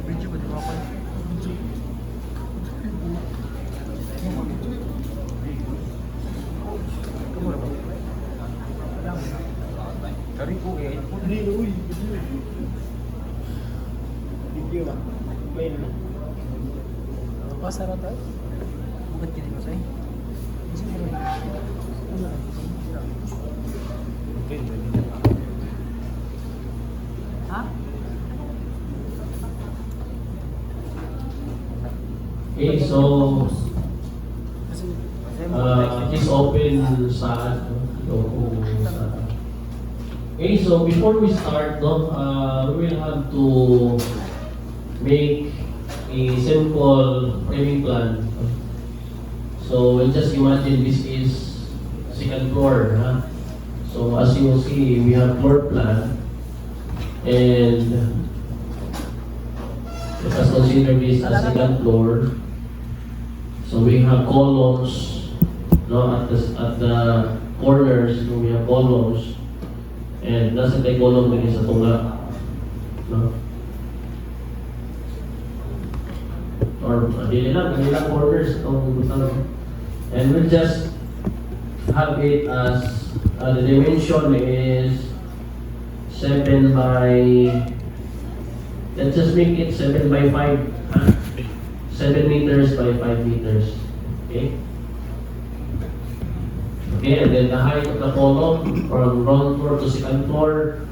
Medyo ba di ba ako? Kamu na ba? Dari ko eh. Hindi, uy. Video ba? Play na. Pasara tayo. Bukat kini ko sa'yo. Okay, Ha? Okay, so please open sa Okay, so before we start, no, we will have to make a simple framing plan. So just imagine this is second floor. Huh? So as you will see, we have floor plan, and let us consider this as second floor. So we have columns, no, at the corners. So we have columns, and nasa tayo column lagi sa tunga, no? Or kanilang corners itong butang. And we'll just have it as the dimension is 7 by, let's just make it 7 by 5. 7 meters by 5 meters. Okay? Okay, and then the height of the column from ground floor to second floor,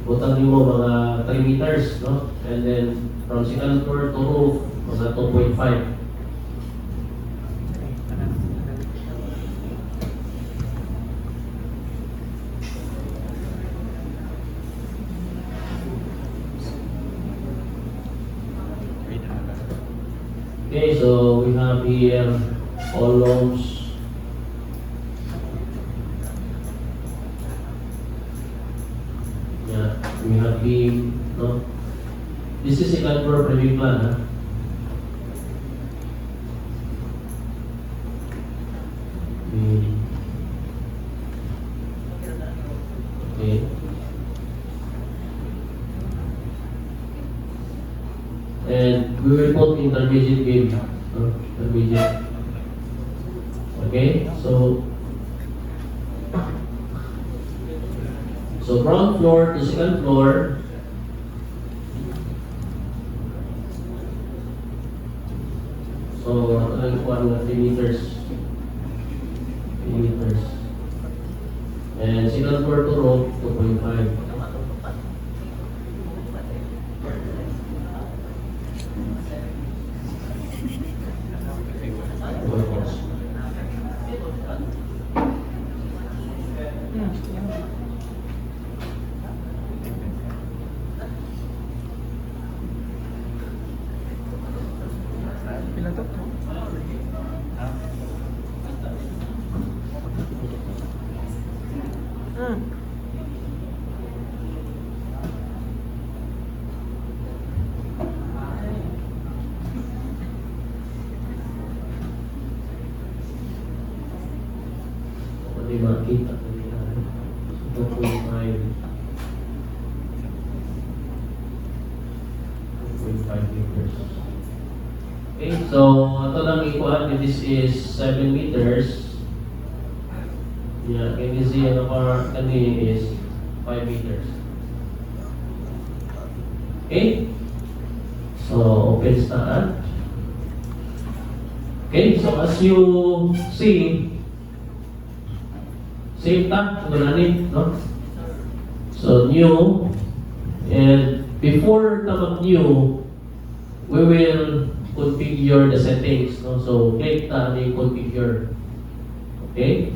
butang mo mga 3 meters, no? And then from second floor to roof, mga 2.5. Okay, so we have here columns. Yeah, we have beam, no? This is second floor framing plan, huh? Okay. And we will put intermediate beam, no? Intermediate. Okay, so ground floor to second floor. So, alam ko ano, 3 meters. 3 meters. And second floor to roof, 2.5. Pila to? Hindi makita ko nila. 2.5. 2.5 meters. Okay, so ito lang ikuhan. This is 7 meters. Yeah, can you see ano pa kanina is 5 meters. Okay? So, open start. Okay, so as you see, same time, no? So, new, and before the new, we will configure the settings, no? So, click the configure. Okay?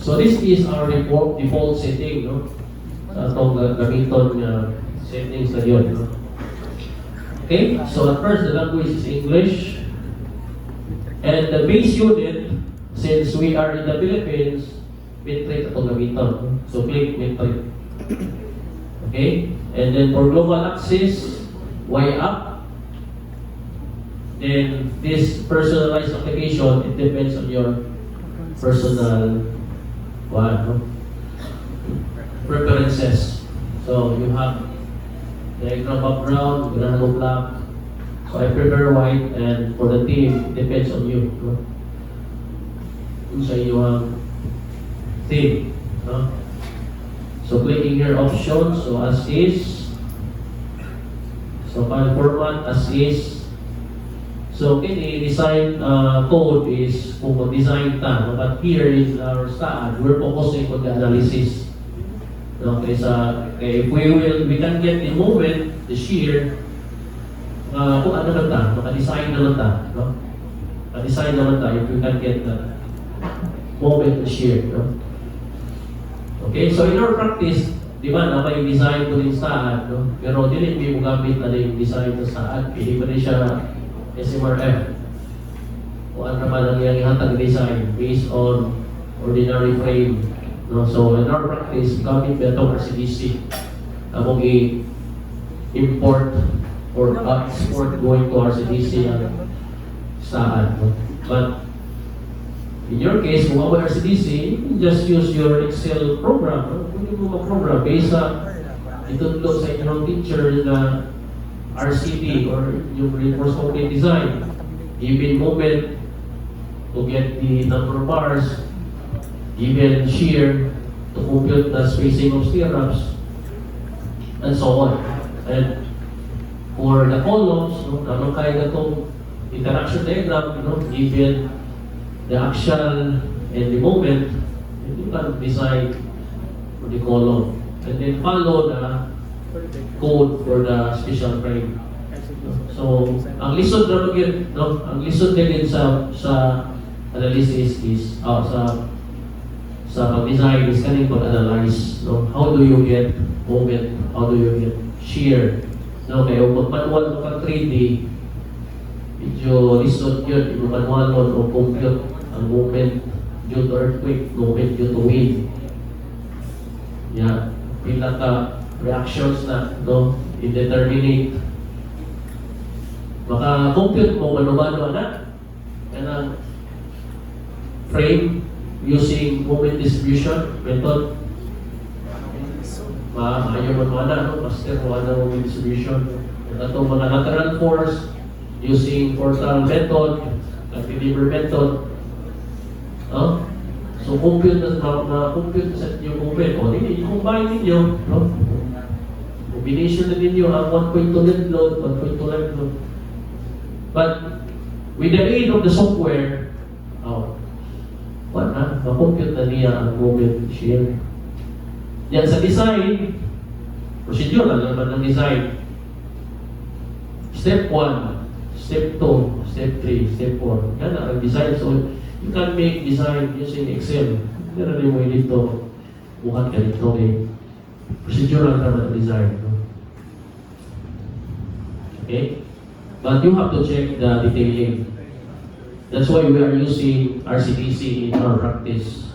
So, this is our default setting, no? Sa itong gamiton settings na yun, no? Okay? So, at first, the language is English. And the base unit, since we are in the Philippines, metric itong gamiton. So, click metric. Okay? And then for global axis, Y up. Then this personalized application, it depends on your personal no? Preferences. So you have diagram background, grano black. So I prefer white, and for the theme, it depends on you. No? Kung sa iyo ang theme. No? So clicking here options, so as is. So file format as is. So kini design code is kung mag-design ta. But here in our STAAD, we're focusing on the analysis. Okay, if we can get the moment, the shear, kung ano lang ta, maka-design naman ta, no? Maka-design naman ta if we can get the moment, the shear, no? Okay, so in our practice, di ba, na may design ko din STAAD, no? Pero hindi mo gamit na yung design sa STAAD, hindi pa rin siya SMRF. Kung ano naman ang ihatag design based on ordinary frame. No? So in our practice, gamit ba itong RCDC? Among i-import or export going to RCDC ang STAAD. No? But in your case, kung ako RCDC, you can just use your Excel program. No? Pwede mo mag-program based sa itutulog sa inyong teacher na RCD or yung reinforcement concrete design. Given moment to get the number of bars, given shear to compute the spacing of stirrups, and so on. And for the columns, no, naman kaya na itong interaction diagram, given the action and the moment, you can design for the column. And then follow the code for the special frame. So, ang lisod na yun, no? Ang lisod din sa analysis is, sa pag-design is kaning pag-analyze, no? How do you get moment? How do you get shear? No, kaya kung manual mo ka 3D, medyo lisod yun. Yung manual mo o compute ang moment due to earthquake, moment due to wind. Yeah, pila ka reactions na, no? Indeterminate. Maka-compute mo mano-mano na kanang frame using moment distribution method. Maayo man na, no? Master mo na moment distribution. At itong mga lateral force using portal method, cantilever method. No? So compute na compute sa yung moment. O, i-combine ninyo, no? Combination na ninyo ang 1.2 net load, 1.2 net load. But with the aid of the software, ma-compute na niya ang moment shear. Yan sa design, procedure lang naman ng design. Step 1, Step 2, Step 3, Step 4. Yan ang design. So, you can make design using Excel. Hindi na rin mo dito. Bukan ka dito eh. Procedure lang naman ng design. No? Okay? But you have to check the detailing. That's why we are using RCDC in our practice.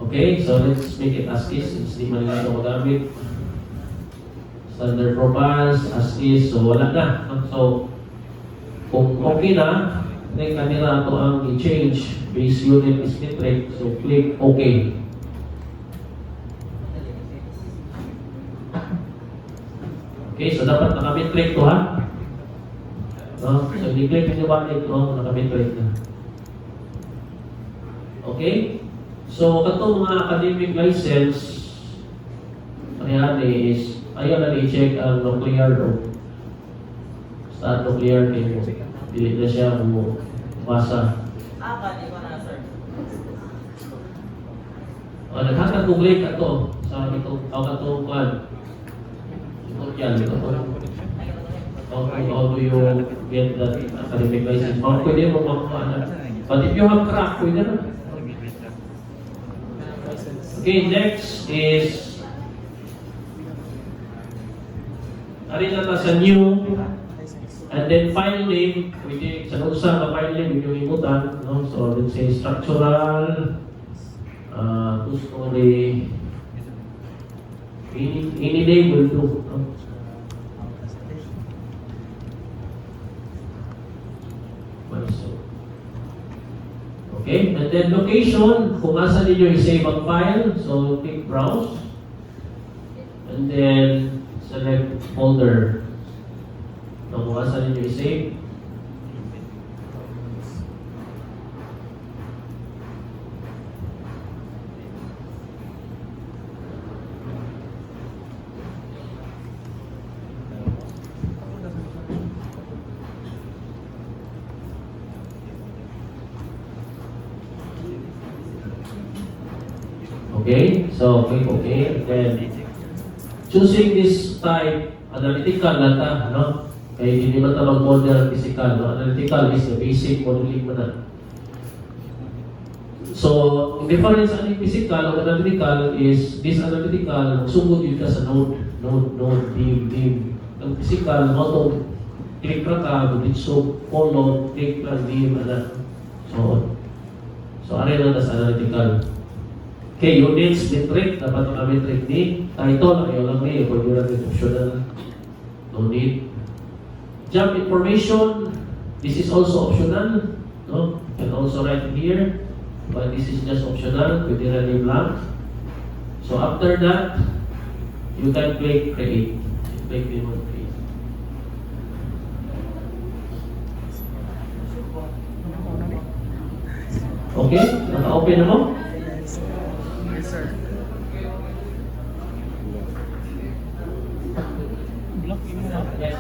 Okay, so let's make it as is since di man ito magamit. Standard profiles, as is, so wala na. So, kung okay na, then kanila ito ang i-change. Base unit is metric, so click OK. Okay, so dapat naka-metric to ha. No? So, i-click nyo ba ito, naka-metric na. Okay? So, katong mga academic license, ayan is, ayaw na i-check ang nuclear o start nuclear kayo. Dili na siya basa. Di ba na, sir? O, naghakat kong link ato sa itong katong kwan. Yan, how do you get that academic license? Pwede mo makuha na. But if you have crack, pwede na. Okay, next is arin na sa new and then file name. Pwede sa usa na file name yung imutan, no? So let's say structural, two-story, any name will do. No? Okay, and then then location, kung asa ninyo i-save ang file, so click browse. And then select folder. So kung asa ninyo i-save. Okay, so click OK. Then choosing this type, analytical data, no? Kaya hindi naman ito mag-model physical, no? Analytical is the basic modeling mo na. So, the difference between physical o analytical is this analytical, sugod yun ka sa node, dim. Ang physical, auto, click ra ka, so follow, click lang, dim, so on. So, ano yun sa analytical? Okay, units, metric, dapat ang metric ni title, ayaw lang ngayon, pwede natin optional, no need. Jump information, this is also optional, no? You can also write it here, but this is just optional, pwede na name lang. So after that, you can click create. Click remote create. Okay, naka-open na mo? Yes, sir. Block mo na. Yes.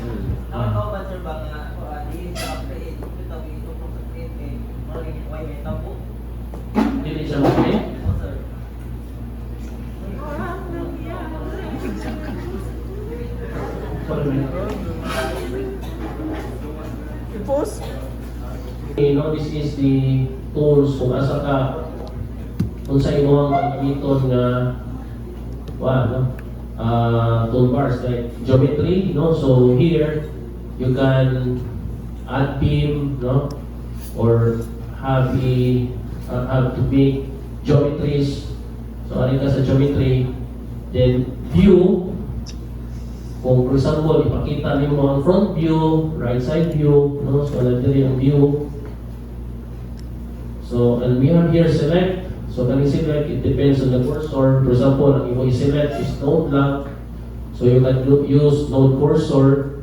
Ako ba sir ba nga di sa create ito ito po sa create eh magiging why may tabo Hindi siya mag-create. o sir I-post. You know, this is the tools kung asa ka kung sa imo ang gamiton nga toolbars like geometry, no? So here you can add beam, no? Or have to make geometries. So ano ka sa geometry, then view. Kung for example, ipakita nimo ang front view, right side view, no? So nandiyan ang view. So and we have here select. So can you select? It depends on the cursor. For example, ang imo i-select is node lang. So you can use node cursor.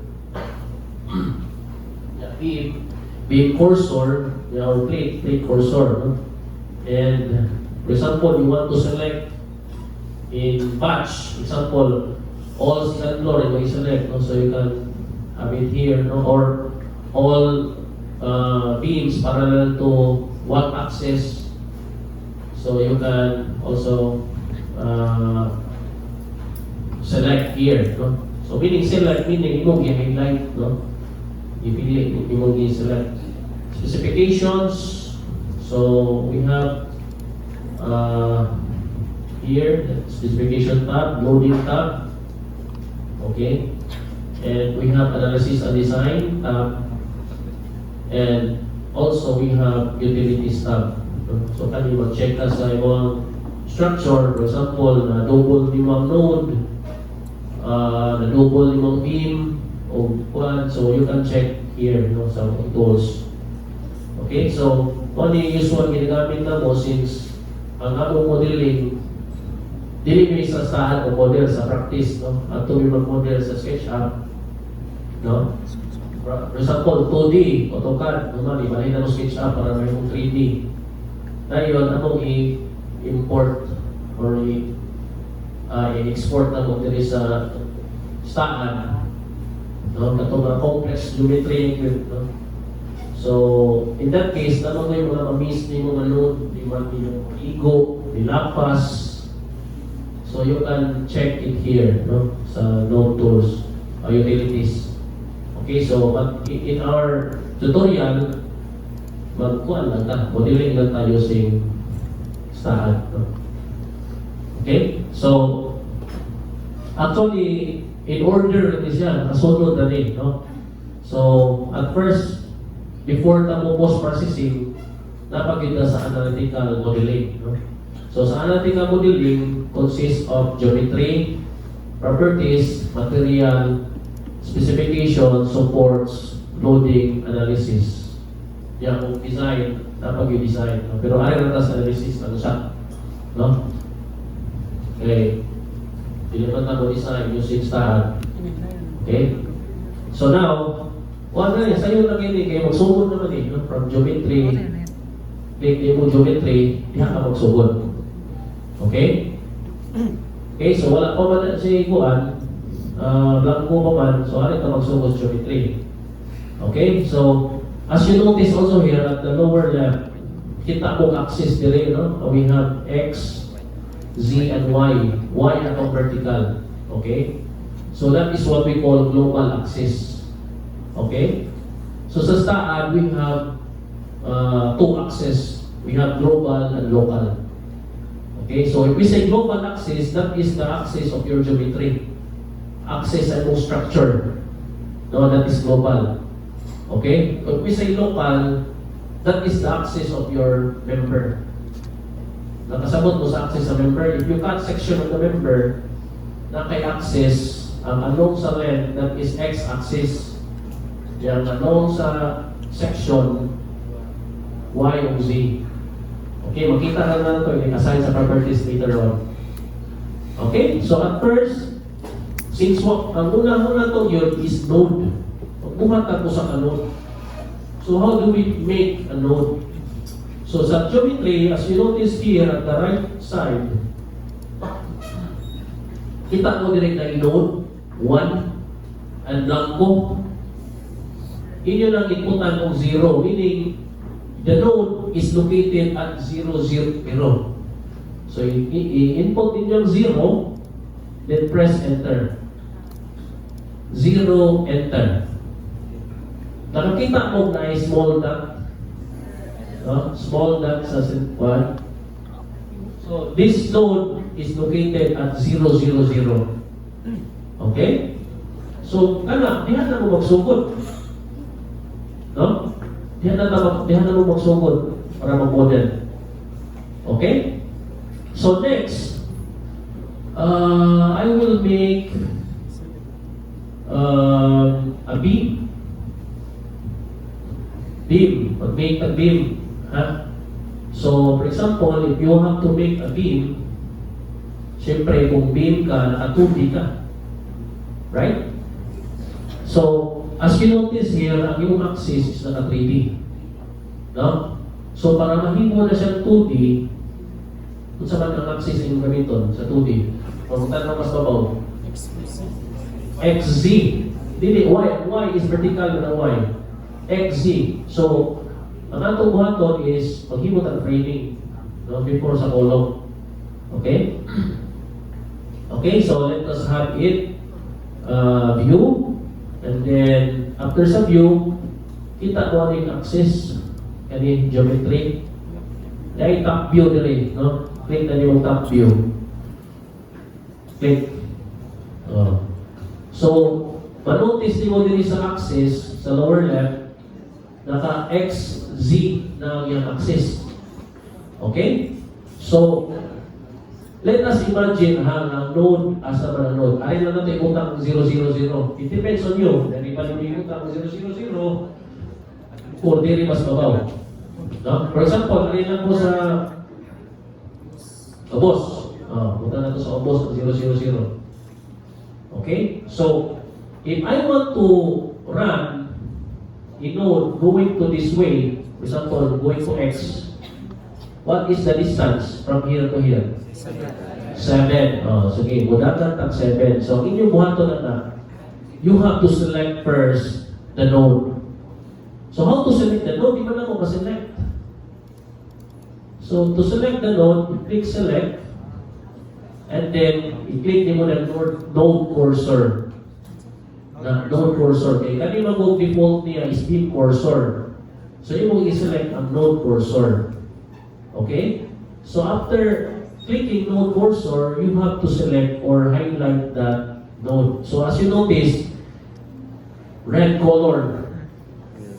Beam cursor, or click cursor. No? And for example, you want to select in batch. Example, all second floor, imo i-select. No? So you can have it here, no? Or all beams parallel to one axis. So you can also select here, no? So meaning select, meaning imong i-highlight, no? Ipili, imong i-select. Specifications, so we have here, specification tab, loading tab, okay? And we have analysis and design tab, and also we have utilities tab. So kami mag-check ka sa imong structure, for example, na double limang node, na double limang beam, o quad, so you can check here, no, sa tools. Okay, so only usual ginagamit na mo since ang atong modeling dili may sasahan o model sa practice, no? At may mag-model sa SketchUp, no? For example, 2D, AutoCAD, normally, bali na mo SketchUp para may 3D. Ngayon, among i-import or i-export na mo diri sa staan, no? Katong mga complex geometry, no? So, in that case, naman mo yung mga ma-miss ni mga node, di man yung igo, nilapas. So, you can check it here, no? Sa node tools, utilities. Okay, so, in our tutorial, magkuhan lang ta, modeling lang tayo using staan. No? Okay? So, actually, in order natin siya, kasunod na rin. No? So, at first, before tamo post-processing, napagkita sa analytical modeling. No? So, sa analytical modeling, consists of geometry, properties, material, specification, supports, loading, analysis. Yan, kung design, Dapat yung design. No? Pero ayaw na sa analysis na siya. No? Okay. Pilipan na mo design using star. Okay? So now, wala na yan. Sa'yo lang yun eh. Kaya magsugod naman eh. No? From geometry, click mo geometry, diha ka magsugod. Okay? Okay, so wala pa man si Kuan. Blanco pa man. So ano ka magsugod geometry. Okay? So, as you notice also here at the lower left, kita mong axis dire, no? We have X, Z, and Y. Y atong vertical. Okay? So that is what we call global axis. Okay? So sa STAAD, we have two axes. We have global and local. Okay? So if we say global axis, that is the axis of your geometry. Axis and structure. No, that is global. Okay? If we say local, that is the axis of your member. Nakasabot mo sa axis sa member. If you cut section of the member, na kay axis, ang along sa length, that is x-axis. Yan, along sa section, y o z. Okay, makita na natin ito, i-assign sa properties later on. Okay, so at first, since ang una-una to yun is node. Buhat ako sa node. So how do we make a node? So sa geometry, as you notice here at the right side, kita mo direct na node 1 and blanco. Inyo lang ikutan ng 0, meaning the node is located at 0, 0, 0. So i-input ninyo 0, then press enter. 0, enter. Nakakita mo na small dot. No? Small dot sa 1. So this node is located at 0, 0, 0. Okay? So, dihan na mo magsugod. No? Dihan na mo magsugod para mag-model. Okay? So next, I will make a beam. Make a beam. Huh? So, for example, if you have to make a beam, siyempre kung beam ka, naka-2D ka. Right? So, as you notice here, ang yung axis is naka-3D. No? So, para mahimo na siyang 2D, kung saan ang axis yung gamiton sa 2D? Kung tanong mas babaw? XZ. Dili, Y is vertical na Y. XZ. So, ang atong buhaton is maghimot ang framing, no, before sa column. Okay? Okay, so let us have it view, and then after sa view, kita ko ang axis, kani geometry. Dahil top view dili, no? Click na yung top view. Click. So, manotice niyo dili sa axis, sa lower left, naka X, Z na yung axis. Okay? So, let us imagine ang node as a node. Ay na natin utang 0, 0, 0. It depends on you. Dahil pa yung utang 0, 0, 0, or dili mas babaw. No? For example, ay lang po sa obos. Punta na ito sa obos ng 0, 0, 0. Okay? So, if I want to run a node going to this way, for example, going to X, what is the distance from here to here? 7. Sige, mudagan tag 7. So, inyong buhaton na you have to select first the node. So, how to select the node? Di ba na mo ka-select? So, to select the node, click select, and then, i-click mo na node cursor. Na node cursor. Okay, kanina mo default niya is beam cursor. So, yung mong i-select ang node cursor. Okay? So, after clicking node cursor, you have to select or highlight that node. So, as you notice, red color.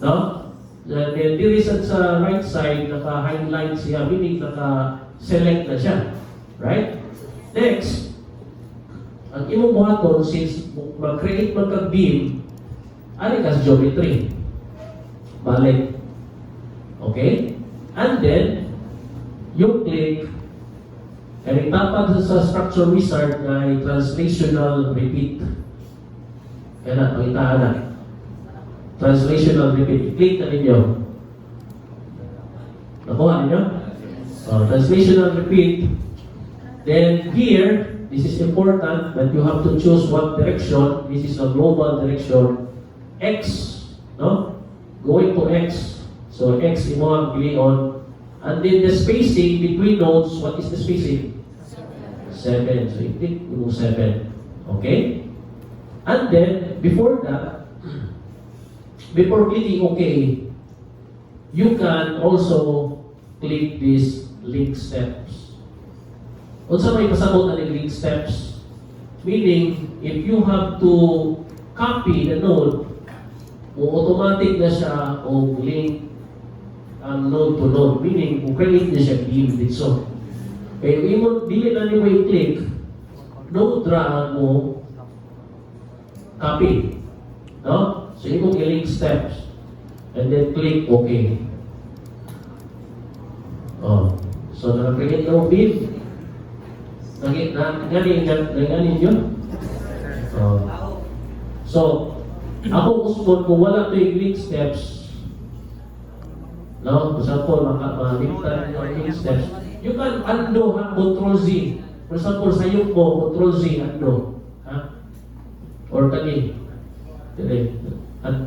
No? And then, dirisan sa right side, naka-highlight siya, meaning naka-select na siya. Right? Next, ang imong buhaton, since mag-create magka-beam, ano ka geometry? Balik. Okay? And then, yung click, kaya tapad sa structure wizard na translational repeat. Kaya na, pakitaan na. Translational repeat. I-click na ninyo. Nakuha ninyo? Translational repeat. Then here, this is important that you have to choose what direction. This is a global direction. X. No? Going to X. So X imo ang pilion. And then the spacing between nodes, what is the spacing? 7. So i-click mo 7. Okay? And then, before that, before clicking OK, you can also click these link steps. Unsa may pasabot na link steps? Meaning, if you have to copy the node, automatic na siya o link ang node to node. Meaning, kung create na siya beam dito. Kaya kung dili na niyo i-click, no drag mo, copy. No? So, yung link steps. And then click OK. Oh. So, nag-create na mo beam. Nanganin yun? Oh. So, ako gusto kung wala ito yung link steps, no? For example, makalimtan yung link steps, you can undo, ha? Control Z. For example, sa iyo po, Control Z, undo. Ha? Or kani.